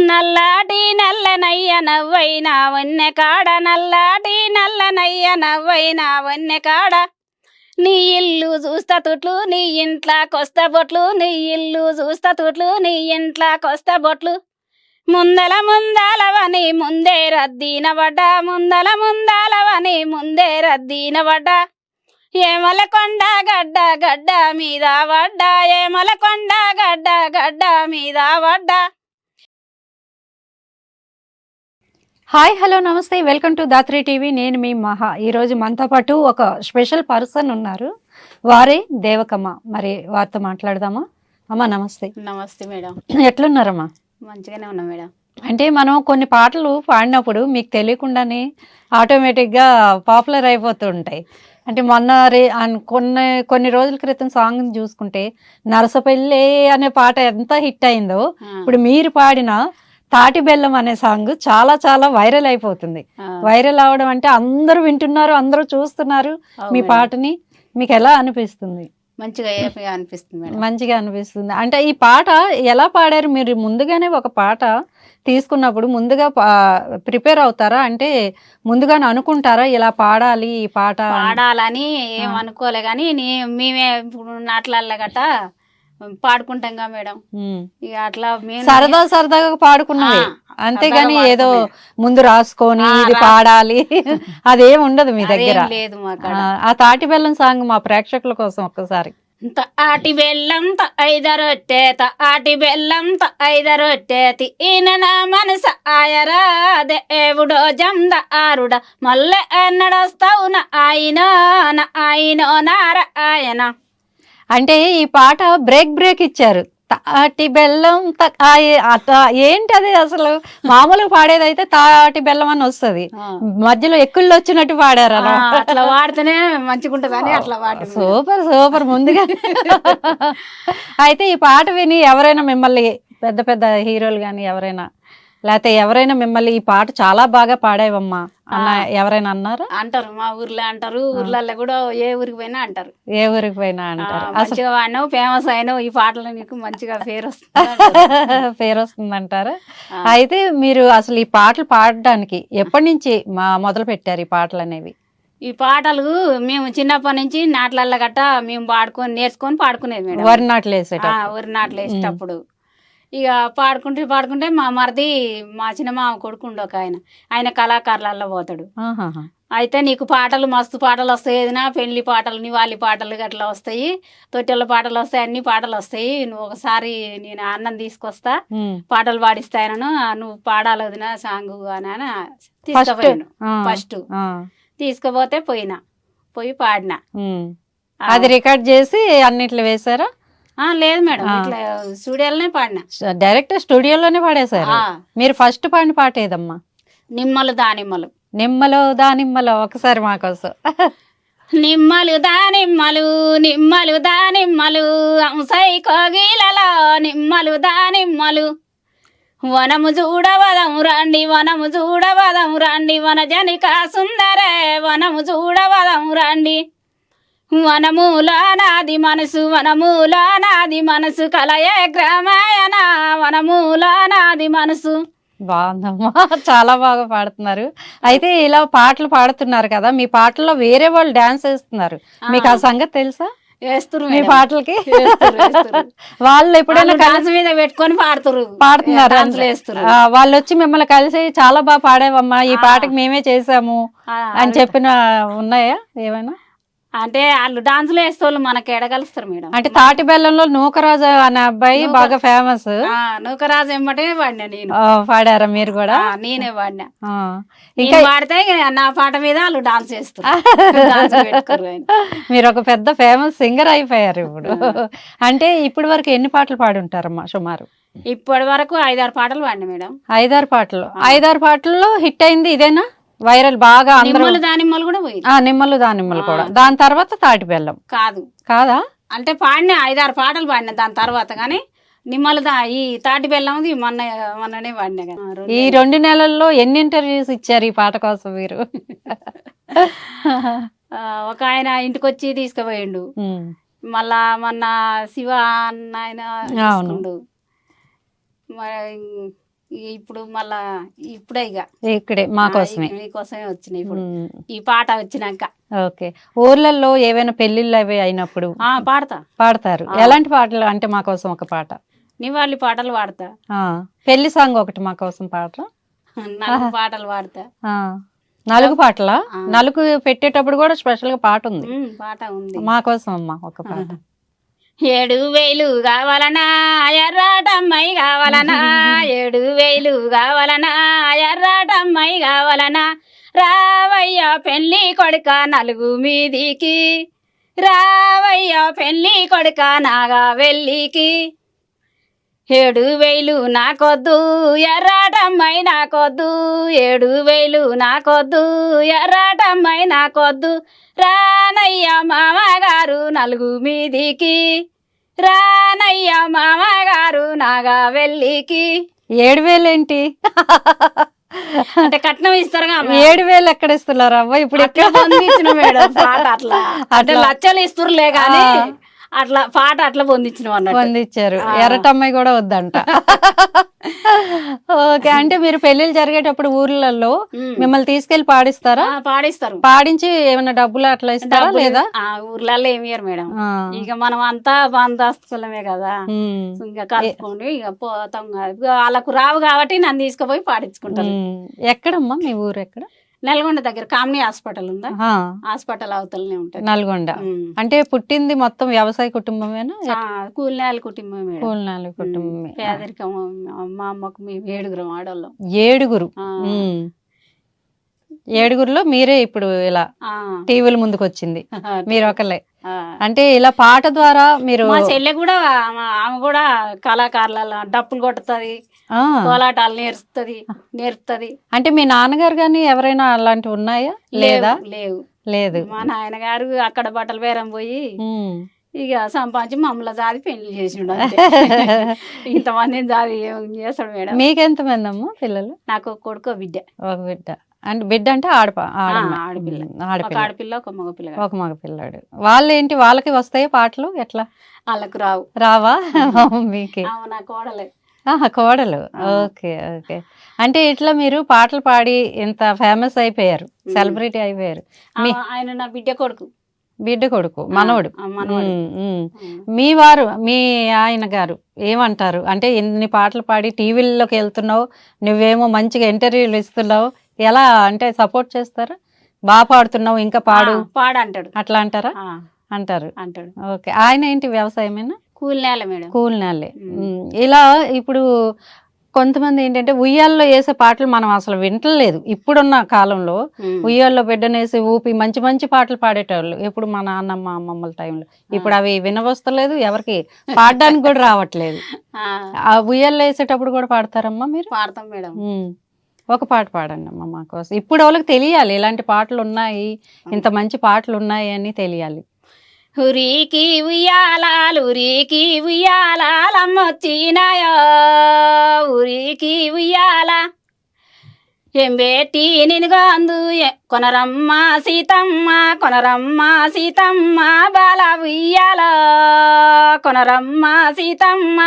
నల్లాటి నల్లనయ్య నవ్వైనా వన్నె కాడ నల్లాటి నల్లనయ్య నవ్వైనా వన్నె కాడ నీ ఇల్లు చూస్తా తుట్లు నీ ఇంట్లోకొస్తా బొట్లు నీ ఇల్లు చూస్తా తుట్లు నీ ఇంట్లోకొస్తా బొట్లు ముందలవని ముందే రద్దీన పడ్డా ముందలవని ముందే రద్దీన పడ్డా ఏమల కొండ గడ్డ గడ్డ మీద పడ్డా ఏమల కొండ గడ్డ గడ్డ మీద పడ్డా. హాయ్ హలో నమస్తే వెల్కమ్ టు దాత్రి టీవీ. నేను మీ మహా. ఈరోజు మనతో పాటు ఒక స్పెషల్ పర్సన్ ఉన్నారు, వారే దేవకమ్మ. మరి వారితో మాట్లాడదామా? అమ్మా నమస్తే. నమస్తే మేడం. ఎట్లున్నారమ్మా? మంచిగానే ఉన్నా మేడం. అంటే మనం కొన్ని పాటలు పాడినప్పుడు మీకు తెలియకుండానే ఆటోమేటిక్గా పాపులర్ అయిపోతూ ఉంటాయి. అంటే మొన్న కొన్ని రోజుల క్రితం సాంగ్ చూసుకుంటే నరసపల్లి అనే పాట ఎంత హిట్ అయిందో, ఇప్పుడు మీరు పాడిన తాటి బెల్లం అనే సాంగ్ చాలా చాలా వైరల్ అయిపోతుంది. వైరల్ అవడం అంటే అందరూ వింటున్నారు, అందరూ చూస్తున్నారు మీ పాటని. మీకు ఎలా అనిపిస్తుంది? మంచిగా అనిపిస్తుంది. మంచిగా అనిపిస్తుంది. అంటే ఈ పాట ఎలా పాడారు మీరు? ముందుగానే ఒక పాట తీసుకున్నప్పుడు ముందుగా ప్రిపేర్ అవుతారా? అంటే ముందుగానే అనుకుంటారా ఇలా పాడాలి, ఈ పాట పాడాలని ఏమనుకోలే కానీ మేమే ఇప్పుడు నాట్లల్లో గట్ట పాడుకుంటాంగా మేడం. ఇక అట్లా సరదాగా పాడుకున్నవి, అంతేగాని ఏదో ముందు రాసుకొని ఇది పాడాలి అదేం ఉండదు మీ దగ్గర? లేదు. ఆ తాటి బెల్లం సాంగ్ మా ప్రేక్షకుల కోసం ఒక్కసారి. ఆటి బెల్లం ఐదరొట్టె ఆటి బెల్లం ఐదరొట్టె ఈయన నా మనస ఆయరా దేవుడో జంద ఆరుడ మళ్ళీ ఎన్నడొస్తావు నా ఆయన నార ఆయన. అంటే ఈ పాట బ్రేక్ ఇచ్చారు. తాటి బెల్లం ఏంటి అది? అసలు మామూలుగా పాడేదైతే తాటి బెల్లం అని వస్తుంది, మధ్యలో ఎక్కుళ్ళు వచ్చినట్టు పాడారు. అట్లా వాడితేనే మంచిగుంటదని అట్లా వాడు. సూపర్ ముందుగా. అయితే ఈ పాట విని ఎవరైనా మిమ్మల్ని పెద్ద పెద్ద హీరోలు కానీ ఎవరైనా, లేకపోతే ఎవరైనా మిమ్మల్ని ఈ పాట చాలా బాగా పాడేవమ్మా అన్న ఎవరైనా అన్నారా? అంటారు, మా ఊర్లో అంటారు, ఊర్లలో కూడా ఏ ఊరికి పోయినా అంటారు. ఏ ఊరికి పోయినా అంటారు. మంచిగా వాడినావు, ఫేమస్ అయినావు, ఈ పాటలో నీకు మంచిగా పేరు వస్తుంది అంటారు. అయితే మీరు అసలు ఈ పాటలు పాడడానికి ఎప్పటి నుంచి మొదలు పెట్టారు ఈ పాటలు అనేవి? ఈ పాటలు మేము చిన్నప్పటి నుంచి నాట్లల్లో గట్ట మేము నేర్చుకొని పాడుకునేది మేడం. వరి నాట్లు వేసేటప్పుడు ఇక పాడుకుంటే మా మరిది, మా చిన్నమామ కొడుకుండు ఒక ఆయన కళాకారులలో పోతాడు. అయితే నీకు పాటలు మస్తు పాటలు వస్తాయి, ఏదైనా పెళ్లి పాటలు, నివాళి పాటలు గట్లా వస్తాయి, తొట్టెల పాటలు వస్తాయి, అన్ని పాటలు వస్తాయి. నువ్వు ఒకసారి నేను అన్నం తీసుకొస్తా, పాటలు పాడిస్తాయనను, నువ్వు పాడాలి వదినా సాంగ్ అని తీసుకుపోయాను. ఫస్ట్ తీసుకుపోతే పోయి పాడినా. అది రికార్డ్ చేసి అన్నిట్లో వేసారా? లేదు మేడం, ఇట్లా స్టూడియోలోనే పాడినా. డైరెక్ట్ స్టూడియోలోనే పాడేశారు. మీరు ఫస్ట్ పాడిన పాట ఏదమ్మా? నిమ్మలు దానిమ్మలు. నిమ్మలు దానిమ్మలు ఒకసారి మా కోసం. నిమ్మలు దానిమ్మలు నిమ్మలు దానిమ్మలు అంసై కోగిలలో నిమ్మలు దానిమ్మలు వనము చూడవదము రండి వనము చూడవదము రండి వనజనిక సుందరే వనము చూడవదము రండి వనములో నాది మనసు కలయే గ్రామాయణ వనములో నాది మనసు. బాగుందమ్మా, చాలా బాగా పాడుతున్నారు. అయితే ఇలా పాటలు పాడుతున్నారు కదా, మీ పాటల్లో వేరే వాళ్ళు డాన్స్ వేస్తున్నారు, మీకు ఆ సంగతి తెలుసా? వేస్తున్నారు మీ పాటలకి. వాళ్ళు ఎప్పుడైనా డాన్స్ మీద పెట్టుకొని పాడుతున్నారు, వాళ్ళు వచ్చి మిమ్మల్ని కలిసి చాలా బాగా పాడేవమ్మా, ఈ పాటకి మేమే చేసాము అని చెప్పిన ఉన్నాయా ఏమైనా? అంటే వాళ్ళు డాన్సులు వేస్తోళ్ళు మనకి ఎడగలుస్తారు మేడం. అంటే తాటి బెల్లంలో నూకరాజు అనే అబ్బాయి బాగా ఫేమస్. నూకరాజు ఎమ్మటే పాడినా నేను. పాడారా మీరు కూడా? నేనే పాడినా. ఇంకా పాడితే నా పాట మీద వాళ్ళు డాన్స్ చేస్తారు. మీరు ఒక పెద్ద ఫేమస్ సింగర్ అయిపోయారు ఇప్పుడు. అంటే ఇప్పటి వరకు ఎన్ని పాటలు పాడుంటారమ్మా సుమారు? ఇప్పటి వరకు 5-6 పాటలు పాడినా మేడం. 5-6 పాటల్లో హిట్ అయింది ఇదేనా? వైరల్ బాగా? నిమ్మలు దానిమ్మలు కూడా పోయి. నిమ్మలు దానిమ్మలు కూడా. దాని తర్వాత తాటి బెల్లం కాదా? అంటే పాడిన 5-6 పాటలు పాడిన దాని తర్వాత, కానీ నిమ్మలు ఈ తాటి బెల్లం మొన్ననే పాడినా. ఈ 2 నెలల్లో ఎన్ని ఇంటర్వ్యూస్ ఇచ్చారు ఈ పాట కోసం మీరు? ఒక ఆయన ఇంటికి వచ్చి తీసుకుపోయిండు, మళ్ళా మొన్న శివ అన్న ఆయన ఇప్పుడు మళ్ళా ఇప్పుడే ఇక ఇక్కడే మా కోసమే. మీకోసమే వచ్చినాయి ఇప్పుడు ఉమ్, ఈ పాట వచ్చినాక. ఓకే. ఊర్లలో ఏవైనా పెళ్లిళ్ళు అవి అయినప్పుడు పాడతా. పాడతారు. ఎలాంటి పాటలు అంటే మా కోసం ఒక పాట? నివాళి పాటలు పాడతా. పెళ్లి సాంగ్ ఒకటి మా కోసం పాడరా? నలుగు పాటలు పాడతా. నలుగు పాటలా? నలుగు పెట్టేటప్పుడు కూడా స్పెషల్ గా పాట ఉంది. పాట ఉంది మా కోసం అమ్మా ఒక పాట. 7,000 కావాలనా ఎర్రాటమ్మాయి కావాలనా, 7,000 కావాలనా ఎర్రాటమ్మాయి కావాలనా, రావయ్య పెళ్లి కొడుక నలుగు మీదికి, రావయ్య పెళ్లి కొడుక నాగా వెళ్ళికి, 7,000 నాకొద్దు ఎర్రాటమ్మాయి నాకొద్దు, 7,000 నాకొద్దు ఎర్రాటమ్మాయి నాకొద్దు, రానయ్య మామగారు నలుగు మీదికి, రానయ్య మామగారు నాగా వెళ్ళికి. 7,000 ఏంటి? అంటే కట్నం ఇస్తారుగా. 7,000 ఎక్కడ ఇస్తున్నారు అవ్వ? ఇప్పుడు ఎక్కడ పొందించిన మేడం పాట అట్లా, అంటే లచ్చలు ఇస్తుర్లే గాని అట్లా పాట అట్లా పొందించారు. ఎర్రటమ్మాయి కూడా వద్దంట. ఓకే. అంటే మీరు పెళ్లిళ్ళు జరిగేటప్పుడు ఊర్లలో మిమ్మల్ని తీసుకెళ్లి పాడిస్తారా? పాడిస్తారు. పాడించి ఏమైనా డబ్బులు అట్లా ఇస్తారా లేదా? ఊర్లలో ఏమి ఇయ్యరు మేడం. ఇక మనం అంతా బందస్తులమే కదా, ఇంకా కలుపుకోండి ఇక పోతాం. వాళ్ళకు రావు కాబట్టి నన్ను తీసుకుపోయి పాడించుకుంటారు. ఎక్కడమ్మా మీ ఊరు? ఎక్కడ? నల్గొండ దగ్గర కామినీ హాస్పిటల్ ఉందా, హాస్పిటల్ అవతలనే ఉంటుంది నల్గొండ. అంటే పుట్టింది మొత్తం వ్యవసాయ కుటుంబమేనా? కూలినాలి కుటుంబమే. కూలినాలి కుటుంబమే. పేదరికం. మా అమ్మకు మేము 7 ఆడవాళ్ళం. 7గురులో మీరే ఇప్పుడు ఇలా టీవీల ముందుకు వచ్చింది మీరు ఒకలే. అంటే ఇలా పాట ద్వారా మీరు. మా చెల్లె కూడా, ఆమె కూడా కళాకారుల డప్పులు కొట్టుతుంది, కోలాటాలు నేర్పుతుంది. అంటే మీ నాన్నగారు గాని ఎవరైనా అలాంటివి ఉన్నాయా? లేదా? లేదు. మా నాయనగారు అక్కడ బట్టల బేరం పోయి ఇక సంపాదించి మమ్మల్ని జాది పెళ్లి చేసిండు. ఇంతమంది జాది ఏం చేస్తాడు మేడం. మీకెంతమంది అమ్మా పిల్లలు? నాకు ఒక కొడుకు బిడ్డ. ఒక బిడ్డ. అంటే బిడ్డ అంటే ఆడపిల్ల, ఆడపిల్ల ఒక మగపిల్లాడు. వాళ్ళు ఏంటి, వాళ్ళకి వస్తాయి పాటలు? ఎట్లా? వాళ్ళకు రావా? మీకు నా కోడలే. కోడలు. ఓకే. ఓకే. అంటే ఇట్లా మీరు పాటలు పాడి ఇంత ఫేమస్ అయిపోయారు, సెలబ్రిటీ అయిపోయారు. ఆయన నా బిడ్డ కొడుకు, మనవడు. మీ వారు, మీ ఆయన గారు ఏమంటారు? అంటే ఎన్ని పాటలు పాడి టీవీల్లోకి వెళ్తున్నావు, నువ్వేమో మంచిగా ఇంటర్వ్యూలు ఇస్తున్నావు, ఎలా అంటే సపోర్ట్ చేస్తారా? బాగా పాడుతున్నావు, ఇంకా పాడంటాడు. అట్లా అంటారా? అంటారు. ఓకే. ఆయన ఏంటి వ్యవసాయమేనా? కూలినేల మేడం. కూలినేలే. ఇలా ఇప్పుడు కొంతమంది ఏంటంటే ఉయ్యాల్లో వేసే పాటలు మనం అసలు వింటలేదు. ఇప్పుడున్న కాలంలో ఉయ్యాల్లో బిడ్డనేసి ఊపి మంచి మంచి పాటలు పాడేటోళ్ళు ఎప్పుడు మా నాన్నమ్మ అమ్మమ్మల టైంలో. ఇప్పుడు అవి వినవస్తలేదు, ఎవరికి పాడడానికి కూడా రావట్లేదు. ఆ ఉయ్యాల్లో వేసేటప్పుడు కూడా పాడతారమ్మా మీరు? పాడతాం మేడం. ఒక పాట పాడండి అమ్మ మా కోసం. ఇప్పుడు వాళ్ళకి తెలియాలి ఇలాంటి పాటలు ఉన్నాయి, ఇంత మంచి పాటలు ఉన్నాయి అని తెలియాలి. ఉరికి ఉయ్యాలాలు, ఉరికి ఉయ్యాలమ్మొచ్చినాయో, ఉరికి ఉయ్యాల ఎంబేటి నినుగందు కొనరమ్మ సీతమ్మ, కొనరమ్మ సీతమ్మ బాల ఉయ్యాల, కొనరమ్మ సీతమ్మ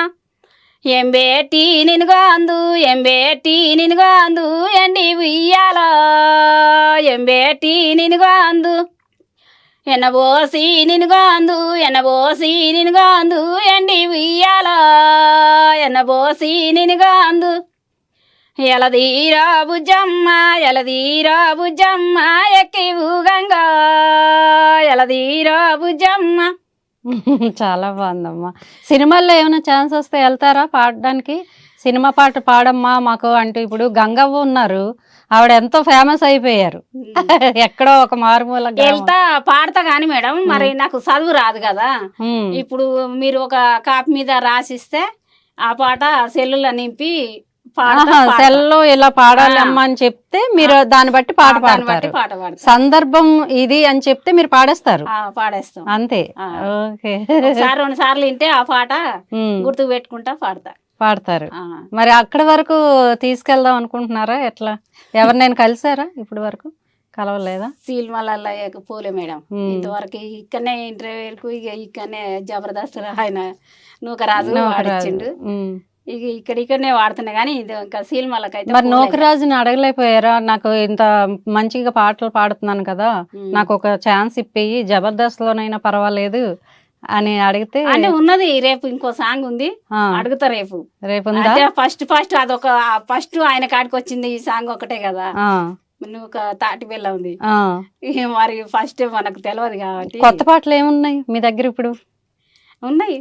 ఎంబేటి నినుగందు, ఎంబేటి నినుగందు ఎండి ఉయ్యాల, ఎంబేటి నినుగందు ఎనబోసి నినుగందు, ఎనబోసి నినుగందు ఎండి ఉయ్యాల, ఎనబోసి నినుగందు ఎలదీరా బుజ్జమ్మ, ఎలదీరా బుజ్జమ్మ ఎక్కి ఊగంగా, ఎలదీరా బుజ్జమ్మ. చాలా బాగుందమ్మా. సినిమాల్లో ఏమైనా ఛాన్స్ వస్తే వెళ్తారా పాడడానికి? సినిమా పాట పాడమ్మా మాకు అంటూ. ఇప్పుడు గంగవ్వ ఉన్నారు, ఆవిడ ఎంతో ఫేమస్ అయిపోయారు, ఎక్కడో ఒక మారుమూల వెళ్తా పాడతా గాని మేడం, మరి నాకు చదువు రాదు కదా. ఇప్పుడు మీరు ఒక కాపీ మీద రాసిస్తే ఆ పాట సెల్లులో నింపి సెల్లో ఇలా పాడాలి అమ్మా అని చెప్తే మీరు దాన్ని బట్టి పాట పాడతారు. సందర్భం ఇది అని చెప్తే మీరు పాడేస్తారు. పాడేస్తాం అంతే. ఓకే. 2 సార్లు వింటే ఆ పాట గుర్తు పెట్టుకుంటా పాడతారు. మరి అక్కడి వరకు తీసుకెళ్దాం అనుకుంటున్నారా? ఎట్లా? ఎవరినైనా కలిసారా ఇప్పుడు వరకు? కలవలేదా? సీల్మల పోలే మేడం ఇంతవరకు. ఇక్కడనే ఇంటర్వ్యూలకు ఇక్కడనే జబర్దస్త్ ఆయన నూకరాజు ఆడిచ్చిండు. ఇక ఇక్కడనే వాడుతున్నా కానీ ఇది ఇంకా సీల్మలకైతే మరి నోకరాజుని అడగలేకపోయారా? నాకు ఇంత మంచిగా పాటలు పాడుతున్నాను కదా, నాకు ఒక ఛాన్స్ ఇప్పి జబర్దస్త్ లోనైనా పర్వాలేదు అని అడిగితే, అంటే ఉన్నది రేపు ఇంకో సాంగ్ ఉంది, అడుగుతా రేపు. ఉందా? ఫస్ట్ అదొక ఫస్ట్ ఆయన కాడికి వచ్చింది ఈ సాంగ్ ఒకటే కదా, నువ్వు ఒక తాటి బెల్ల ఉంది మరి ఫస్ట్ మనకు తెలియదు కాబట్టి. కొత్త పాటలు ఏమున్నాయి మీ దగ్గర ఇప్పుడు? ఉన్నాయి.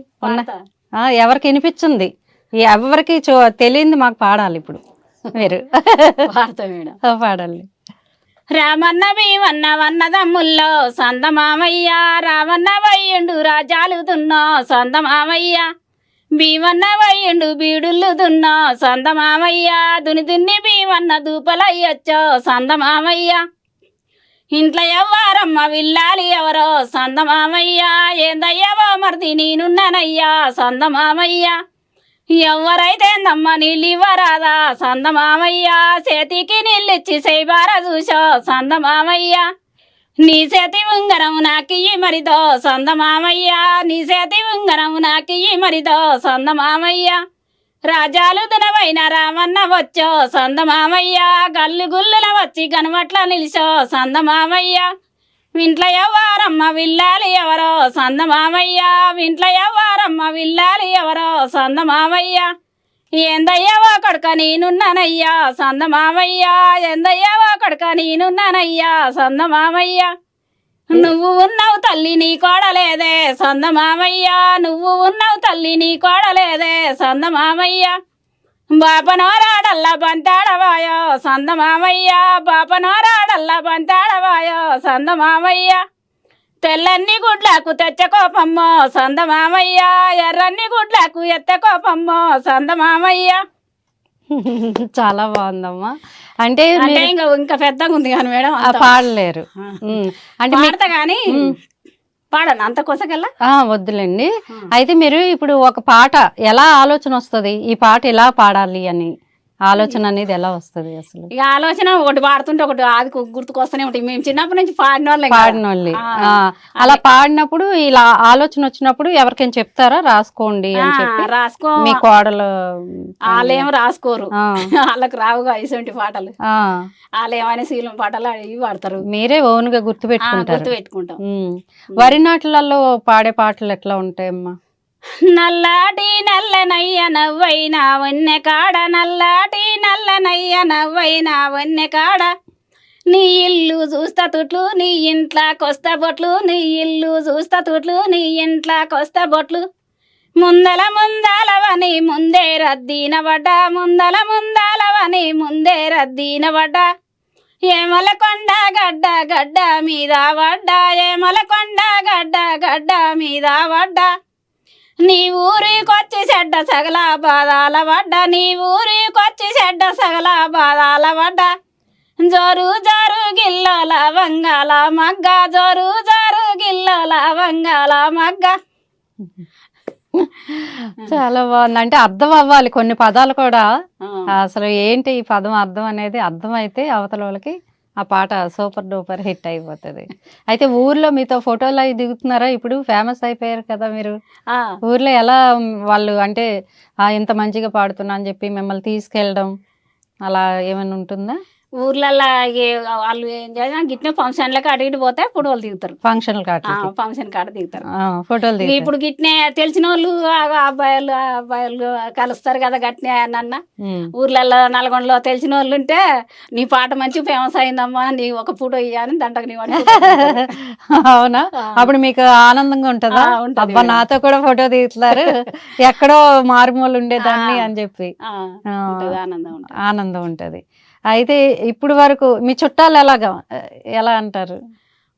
ఎవరికి వినిపించింది? ఎవరికి తెలియంది మాకు పాడాలి ఇప్పుడు మీరు. పాడతా మేడం, పాడాలి. రామన్న భీమన్న వన్నదమ్ముల్లో సందమామయ్య, రామన్న వయ్యండు రాజాలు దున్నో సందమామయ్య, భీమన్న వయ్యండు బీడుళ్ళు దున్నో సందమామయ్య, దుని భీమన్న దూపలయ్యొచ్చో సందమామయ్య, ఇంట్లో ఎవ్వారమ్మ విల్లాలి ఎవరో సందమామయ్య, ఏందయ్యవో మరిది నేనున్నానయ్యా సందమామయ్య, ఎవరైతేందమ్మ నీళ్ళివ్వరాదా సందమామయ్య, చేతికి నీళ్ళిచ్చి చేయబార చూసో సందమామయ్య, నీ చేతి ఉంగరం నాకియ్యి మరిదో సందమామయ్య, నీ చేతి ఉంగరం నాకియ్యి మరిదో సందమామయ్య, రాజాలు దునవైన రామన్న వచ్చో సందమామయ్య, గల్లు గుల్లుల వచ్చి గనుమట్ల నిలిచో సందమామయ్య, ఇంట్లో ఎవ్వారమ్మ విల్లాలి ఎవరో సందమామయ్య, ఇంట్లో ఎవ్వారమ్మ విల్లాలి ఎవరో సందమామయ్య, ఏందయ్యవో కొడుక నేనున్నానయ్యా సందమామయ్య, ఏందయ్యవో కొడుక నేనున్నానయ్యా సందమామయ్య, నువ్వు ఉన్నావు తల్లి నీ కోడలేదే సందమామయ్య, నువ్వు ఉన్నావు తల్లి నీ కోడలేదే సందమామయ్య, బాపనోరాడల్లా బంతాడవాయో సందమామయ్య, బాపనోరాడల్లా బంతాడవాయో సందమామయ్య, తెల్లన్ని గుడ్లకు తెచ్చకోపమ్మో సందమామయ్య, ఎర్రన్ని గుడ్లకు ఎత్తకోపమ్మో సందమామయ్య. చాలా బాగుందమ్మా. అంటే ఇంకా పెద్దగా ఉంది కానీ మేడం పాడలేరు అంటే పాడతా కానీ పాడను అంత కొసకల్లా వద్దులేండి. అయితే మీరు ఇప్పుడు ఒక పాట ఎలా ఆలోచన వస్తుంది, ఈ పాట ఎలా పాడాలి అని ఆలోచన అనేది ఎలా వస్తుంది అసలు? ఇక ఆలోచన ఒకటి పాడుతుంటే ఒకటి అది గుర్తుకొస్తూనే ఉంటాయి. మేము చిన్నప్పటి నుంచి పాడిన వాళ్ళే అలా పాడినప్పుడు ఇలా ఆలోచన వచ్చినప్పుడు ఎవరికైనా చెప్తారా రాసుకోండి అని చెప్పి? రాసుకో, మీ కోడలు వాళ్ళేమో రాసుకోరు, వాళ్ళకి రావుగా ఇటువంటి పాటలు, వాళ్ళేమైనా శీలం పాటలు ఇవి పాడతారు. మీరే ఓన్ గా గుర్తు పెట్టుకుంటాం. వరి నాట్లలో పాడే పాటలు ఎట్లా ఉంటాయమ్మా? నల్లాటి నల్లనయ్య నవ్వైనా వన్నె కాడ, నల్లాటి నల్లనయ్య నవ్వైనా వన్నె కాడ, నీ ఇల్లు చూస్తా తుట్లు నీ ఇంట్లోకొస్తా బొట్లు, నీ ఇల్లు చూస్తా తుట్లు నీ ఇంట్లోకొస్తా బొట్లు, ముందలవని ముందే రద్దీనబడ్డ, ముందలవని ముందే రద్దీనబడ్డ, ఏమలకొండ గడ్డ గడ్డ మీద పడ్డ, ఏమలకొండ గడ్డ గడ్డ మీద పడ్డ, నీ ఊరికొచ్చి చెడ్డ సగల బాధాల పడ్డ, నీ ఊరికొచ్చి చెడ్డ సగల బాధాల పడ్డ, జోరు జోరు గిల్లల వంగాల మగ్గ, జోరు జోరు గిల్లల వంగాల మగ్గ. చాలా బాగుంది. అంటే అర్థం అవ్వాలి కొన్ని పదాలు కూడా. అసలు ఏంటి ఈ పదం అర్థం అనేది అర్థమైతే అవతల వాళ్ళకి ఆ పాట సూపర్ డూపర్ హిట్ అయిపోతుంది. అయితే ఊర్లో మీతో ఫోటోలు అవి దిగుతున్నారా? ఇప్పుడు ఫేమస్ అయిపోయారు కదా మీరు. ఊర్లో ఎలా వాళ్ళు అంటే ఇంత మంచిగా పాడుతున్నా అని చెప్పి మిమ్మల్ని తీసుకెళ్ళడం అలా ఏమైనా ఉంటుందా? ఊర్లల్లో వాళ్ళు ఏం చేయాలి గిట్నే ఫంక్షన్లకు అటు ఇటు పోతే ఫోటోలు దిగుతారు. ఫంక్షన్ కాడ దిగుతారు ఫోటోలు. ఇప్పుడు గిట్నే తెలిసిన వాళ్ళు అబ్బాయిలు కలుస్తారు కదా గట్నే అన్న. ఊర్లలో నల్గొండలో తెలిసిన వాళ్ళు ఉంటే నీ పాట మంచి ఫేమస్ అయిందమ్మా, నీ ఒక ఫోటో ఇయ్యాలని దంటకు నీ అవునా? అప్పుడు మీకు ఆనందంగా ఉంటుందా? అబ్బా నాతో కూడా ఫోటో దిగుతున్నారు, ఎక్కడో మారుమూలు ఉండేదాన్ని అని చెప్పి ఆనందం ఉంటది. అయితే ఇప్పుడు వరకు మీ చుట్టాలు ఎలా అంటారు?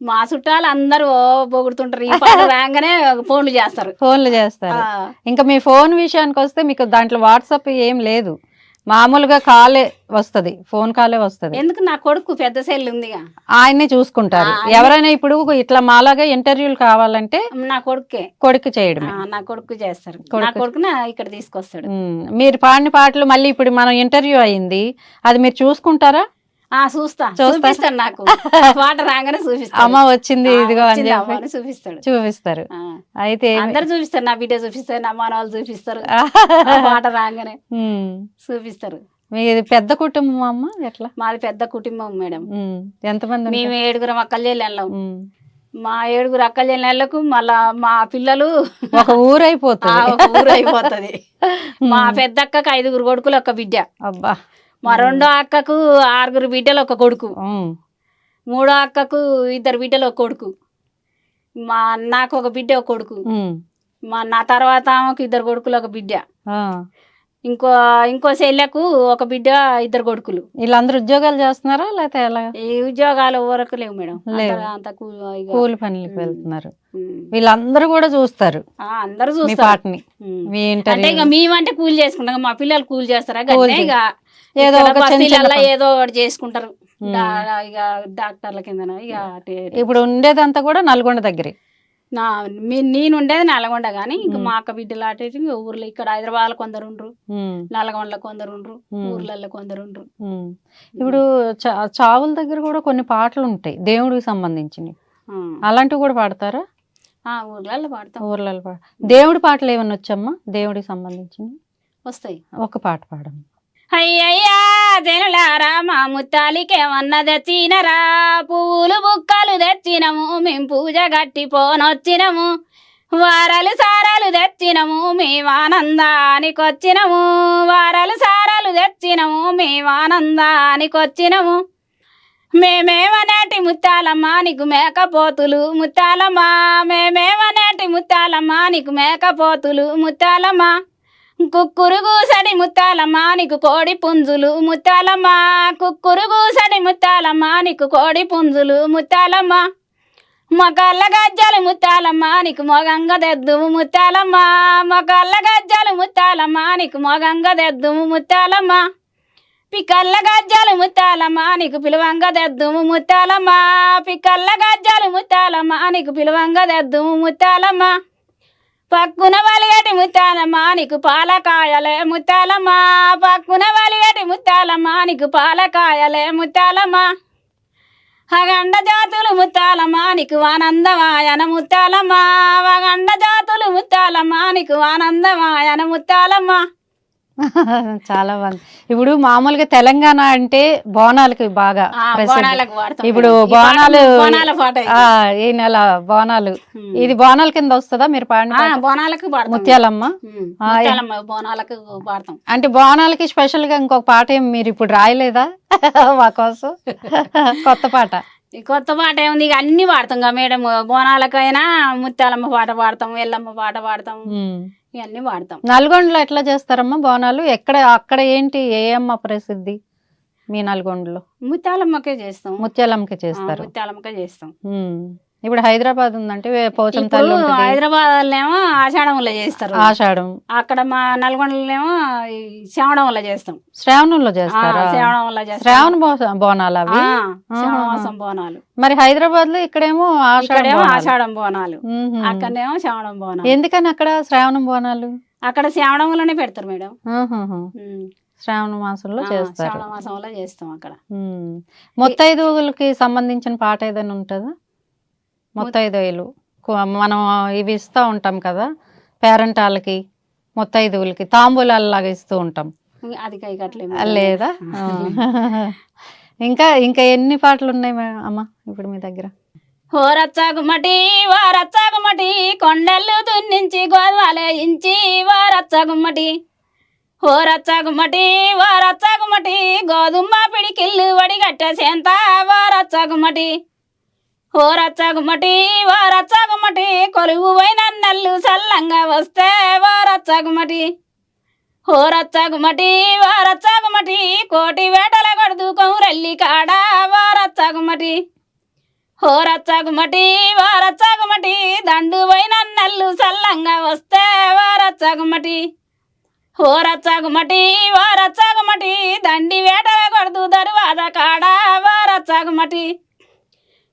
మా చుట్టాలు అందరూ పొగుడుతుంటారు. ఈ పాట రాగానే ఫోన్లు చేస్తారు. ఇంకా మీ ఫోన్ విషయానికి వస్తే మీకు దాంట్లో వాట్సాప్ ఏం లేదు, మామూలుగా కాలే వస్తది, ఫోన్ కాలే వస్తది. ఎందుకు నా కొడుకు పెద్ద సెల్ ఉందిగా, ఆయన్ని చూసుకుంటారు. ఎవరైనా ఇప్పుడు ఇట్లా మాలాగా ఇంటర్వ్యూలు కావాలంటే నా కొడుకు చేయడం, నా కొడుకు చేస్తారు. నా కొడుకు ఇక్కడ తీసుకొస్తాడు. మీరు పాడిన పాటలు మళ్ళీ ఇప్పుడు మనం ఇంటర్వ్యూ అయింది, అది మీరు చూసుకుంటారా? చూపిస్తాను నాకు పాట రాగానే చూపిస్తాను. అమ్మ వచ్చింది ఇదిగో అని చెప్పి చూపిస్తాడు చూపిస్తారు. అయితే అందరు చూపిస్తారు, నా బిడ్డ చూపిస్తారు, నా మనవాళ్ళు చూపిస్తారు, పాట రాగానే చూపిస్తారు. మీది పెద్ద కుటుంబం అమ్మ? ఎట్లా? మాది పెద్ద కుటుంబం మేడం. ఎంతమంది? మేము 7 అక్కలు చెల్లెళ్ళం. మా 7 అక్కలు చెల్లెళ్ళకు మళ్ళా మా పిల్లలు ఒక ఊరు అయిపోతుంది. మా పెద్ద అక్కకు 5 కొడుకులు, 1 బిడ్డ. అబ్బా. మా రెండో అక్కకు 6 బిడ్డలు, 1 కొడుకు. మూడో అక్కకు 2 బిడ్డలు, 1 కొడుకు. మా నాకు 1 బిడ్డ, 1 కొడుకు. నా తర్వాత ఆమెకు 2 కొడుకులు, 1 బిడ్డ. ఇంకో చెల్లెకు 1 బిడ్డ, 2 కొడుకులు. వీళ్ళందరూ ఉద్యోగాలు చేస్తున్నారా లేకపోతే ఎలా? ఈ ఉద్యోగాలు వరకు లేవు మేడం, అంత కూలి పనులకు వెళ్తున్నారు. వీళ్ళందరూ కూడా చూస్తారు, అందరూ మీ చూస్తారు పాటని. అంటే ఇక మేమంటే కూలి చేసుకుంటాం, మా పిల్లలు కూలి చేస్తారా? ఇక ఏదో ఏదో ఒకటి చేసుకుంటారు. ఇక డాక్టర్ల కింద. ఇక ఇప్పుడు ఉండేదంతా కూడా నల్గొండ దగ్గరే. నేను ఉండేది నల్గొండ, గానీ ఇంకా మా అక్క బిడ్డలు అటు ఊర్లో ఇక్కడ హైదరాబాద్ కొందరు ఉండ్రు, నల్గొండలో కొందరు ఉండ్రు, ఊర్లలో కొందరు ఉండ్రు. ఇప్పుడు చావుల దగ్గర కూడా కొన్ని పాటలు ఉంటాయి దేవుడికి సంబంధించినవి, అలాంటివి కూడా పాడతారా? ఊర్లలో పాడతాం. ఊర్లలో దేవుడి పాటలు ఏమన్నా వచ్చమ్మా దేవుడికి సంబంధించినవి? వస్తాయి. ఒక పాట పాడమ్మా. అయ్యయ్యా జనులారా, మా ముత్తాలికేమన్నా తెచ్చినరా? పూలు బుక్కలు తెచ్చినము, మేం పూజ గట్టిపోనొచ్చినము. వారాలు సారాలు తెచ్చినము, మేము ఆనందానికొచ్చినము. వారాలు సారాలు తెచ్చినము, మేము ఆనందానికొచ్చినము. మేమేమనేటి ముత్యాలమ్మ నీకు మేకపోతులు ముత్యాలమ్మ. మేమేమనేటి ముత్యాలమ్మ నీకు మేకపోతులు ముత్యాలమ్మ. కుక్కురు కూసడి ముత్యాలమ్మ నీకు కోడి పుంజులు ముత్యాలమ్మ. కుక్కురు కూసడి ముత్యాలమ్మ నీకు కోడి పుంజులు ముత్యాలమ్మ. మొగల్ల గజ్జలు ముత్యాలమ్మ నీకు మొగంగ దెద్దుము ముత్యాలమ్మ. మొగల్ల గజ్జలు ముత్యాలమ్మ నీకు మొగంగ దెద్దుము ముత్యాలమ్మ. పికల్ల గజ్జలు ముత్యాలమ్మ నీకు పిలువంగ దెద్దుము ముత్యాలమ్మ. పికల్ల గజ్జలు ముత్యాలమ్మ నీకు పిలువంగ దెద్దుము ముత్యాలమ్మ. పక్కున వలిగటి ముత్యాలమ్మ నీకు పాలకాయలే ముత్యాలమ్మ. పక్కున వలిగటి ముత్యాలమ్మ నీకు పాలకాయలే ముత్యాలమ్మ. అగండ జాతులు ముత్యాలమ్మ నీకు ఆనందమాయన ముత్యాలమ్మ. వగండ జాతులు ముత్యాలమ్మ నీకు ఆనందమాయన ముత్యాలమ్మ. చాలా బాగుంది. ఇప్పుడు మామూలుగా తెలంగాణ అంటే బోనాలకి బాగా ఇప్పుడు బోనాలు ఈ నెల బోనాలు, ఇది బోనాల కింద వస్తుందా మీరు పాడిన? బోనాలకు ముత్యాలమ్మ బోనాలకు పాడతాం. అంటే బోనాలకి స్పెషల్ గా ఇంకొక పాట ఏం మీరు ఇప్పుడు రాయలేదా మా కోసం? కొత్త పాట. కొత్త పాట ఏముంది, ఇక అన్ని పాడతాం మేడం. బోనాలకైనా ముత్యాలమ్మ పాట పాడతాం, ఎల్లమ్మ పాట పాడతాం, ఇవన్నీ పాడతాం. నల్గొండలో ఎట్లా చేస్తారమ్మా బోనాలు? అక్కడ ఏంటి ఏ అమ్మ ప్రసిద్ధి మీ నల్గొండలో? ముత్యాలమ్మకే చేస్తాం. ముత్యాలమ్మకే చేస్తారు. ముత్యాలమ్మకే చేస్తాం. ఇప్పుడు హైదరాబాద్ ఉందంటే పోచం తల్లి, హైదరాబాద్ ఏమో ఆషాఢంలో చేస్తారు. ఆషాఢం. అక్కడ మా నల్గొండలోనేమో శ్రావణంలో చేస్తాం. శ్రావణంలో చేస్తారా? శ్రావణంలో చేస్తాం. శ్రావణ బోనాలు అవి, శ్రావణ మాసం బోనాలు. మరి హైదరాబాద్ లో ఇక్కడేమో ఆషాఢం బోనాలు, అక్కడేమో శ్రావణం బోనాలు. ఎందుకని అక్కడ శ్రావణం బోనాలు? అక్కడ శ్రావణంలోనే పెడతారు మేడం. శ్రావణ మాసంలో చేస్తారు. శ్రావణ మాసంలో చేస్తాం అక్కడ. ముత్తైదువులకి సంబంధించిన పాట ఏదైనా ఉంటుందా? ముత్తైదువులు మనం ఇవి ఇస్తూ ఉంటాం కదా పేరెంటాలకి, ముత్తైదువులకి తాంబూలాల్లాగా ఇస్తూ ఉంటాం, అది లేదా? ఇంకా ఎన్ని పాటలు ఉన్నాయి అమ్మ ఇప్పుడు మీ దగ్గర? ఓ రచ్చగుమటి ఓ రచ్చగుమటి కొండలు దున్నించి గోధుమలేయించి ఓ రచ్చగుమటి. ఓ రచ్చగుమటి ఓ రచ్చగుమటి గోధుమ పిడికిల్లు వడిగట్ట సేంత ఓ రచ్చగుమటి. ఓ రచ్చగుమటి ఓ రచ్చగుమటి కొలువు పోయిన నల్లు సల్లంగా వస్తే ఓ రచ్చగుమటి. ఓ రచ్చగుమటి ఓ రచ్చగుమటి కోటి వేటల కొడుతూ కొమురెల్లి కాడ ఓ రచ్చగుమటి. ఓ రచ్చగుమటి ఓ రచ్చగుమటి దండు పోయిన నల్లు సల్లంగా వస్తే ఓ రచ్చగుమటి. ఓ రచ్చగుమటి ఓ రచ్చగుమటి దండి వేటల కొడుతూ దరువాద కాడ ఓ రచ్చగుమటి.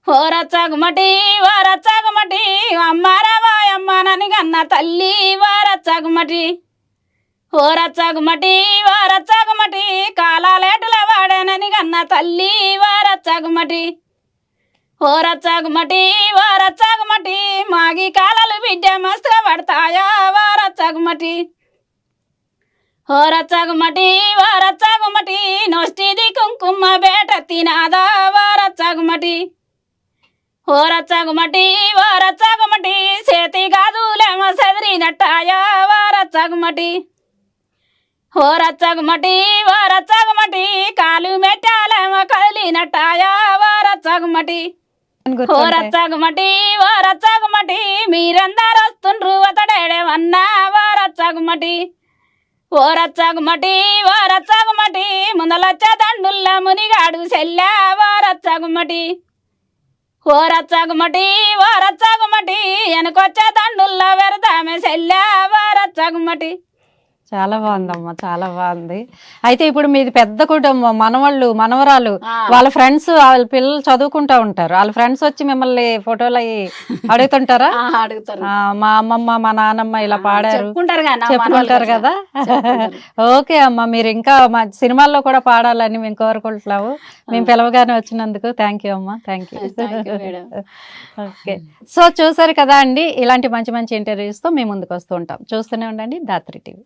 ఓ రచ్చగుమటి ఓ రచ్చగుమటి అమ్మారావా అమ్మ నని కన్న తల్లి ఓ రచ్చగుమటి. ఓ రచ్చగుమటి ఓ రచ్చగుమటి కాలాలేటుల వాడేనని కన్న తల్లి వారచ్చగుమటి ఓ రచ్చగుమటి వారచ్చగుమటి మాగి కాలాలు బిడ్డ మస్తుగా పడతాయా వారచ్చగుమటి ఓ రచ్చగుమటి వారచ్చగుమటి నొష్టిది కుంకుమ బేట తినాదా వారచ్చగుమటి ఓ రచ్చగుమటి వారచ్చగుమటి చేతి గాజులేమో సెదిరినట్టాయా వారచ్చగుమటి ఓ రచ్చగుమటి వారచ్చగుమటి కాలు మెట్టాలేమో కదిలినట్టాయా వారచ్చగుమటి ఓ రచ్చగుమటి వారచ్చగుమటి మీరందరూ వస్తుండ్రు అతడేడేమన్నా వారచ్చగుమటి ఓ రచ్చగుమటి వారచ్చగుమటి ముందలొచ్చే దండుల్ల మునిగాడు సెల్లా వారచ్చగుమటి ఓ రచ్చగుమటి వారచ్చగుమటి వెనకొచ్చే దండుల్ల వెరదామె సెల్లా వారచ్చగుమటి. చాలా బాగుందమ్మా, చాలా బాగుంది. అయితే ఇప్పుడు మీది పెద్ద కుటుంబం, మనవాళ్ళు మనవరాలు, వాళ్ళ ఫ్రెండ్స్ వాళ్ళ పిల్లలు చదువుకుంటా ఉంటారు, వాళ్ళ ఫ్రెండ్స్ వచ్చి మిమ్మల్ని ఫోటోలు అవి అడుగుతుంటారా? అడుగుతారు. మా అమ్మమ్మ మా నానమ్మ ఇలా పాడారు చెప్పుకుంటారు కదా. ఓకే అమ్మా, మీరు ఇంకా మా సినిమాల్లో కూడా పాడాలని మేము కోరుకుంటున్నాము. మేము పిలవగానే వచ్చినందుకు థ్యాంక్ యూ అమ్మా, థ్యాంక్ యూ. ఓకే, సో చూసారు కదా అండి, ఇలాంటి మంచి మంచి ఇంటర్వ్యూస్తో మేము ముందుకు వస్తూ ఉంటాం. చూస్తూనే ఉండండి ధాత్రి టీవీ.